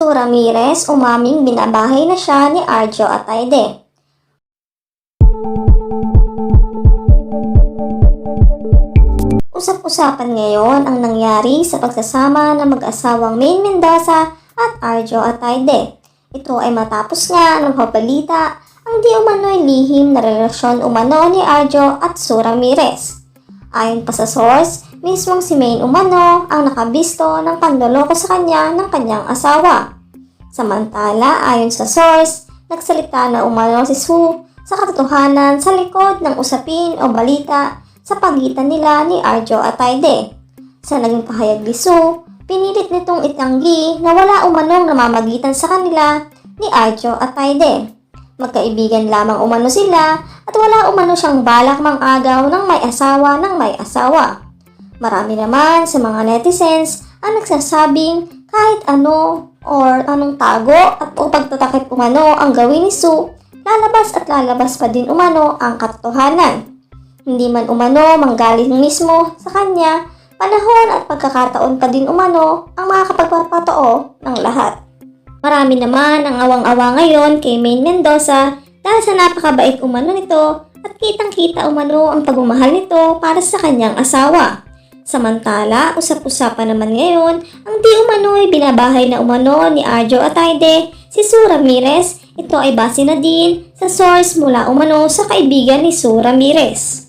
Su Ramirez umaming binabahay na siya ni Arjo Ataide. Usap-usapan ngayon ang nangyari sa pagsasama ng mag-asawang Maine Mendoza at Arjo Ataide. Ito ay matapos nga ng pabalita ang di umano'y lihim na relasyon umano ni Arjo at Su Ramirez. Ayon pa sa source, mismong si Maine umano ang nakabisto ng panloloko sa kanya ng kanyang asawa. Samantala, ayon sa source, nagsalita na umano si Su sa katotohanan sa likod ng usapin o balita sa pagitan nila ni Arjo Ataide. Sa naging pahayag ni Su, pinilit nitong itanggi na wala umanong namamagitan sa kanila ni Arjo Ataide. Magkaibigan lamang umano sila at wala umano siyang balak mang-agaw ng may asawa ng may asawa. Marami naman sa mga netizens ang nagsasabing kahit ano or anong tago at o pagtatakip umano ang gawin ni Su, lalabas at lalabas pa din umano ang katotohanan. Hindi man umano manggaling mismo sa kanya, panahon at pagkakataon pa din umano ang makakapagpapatoo ng lahat. Marami naman ang awang-awa ngayon kay Maine Mendoza dahil sa napakabait umano nito at kitang-kita umano ang pagmamahal nito para sa kanyang asawa. Samantala, usap-usapan naman ngayon ang di umano'y binabahay na umano ni Arjo Ataide si Su Ramirez. Ito ay base na din sa source mula umano sa kaibigan ni Su Ramirez.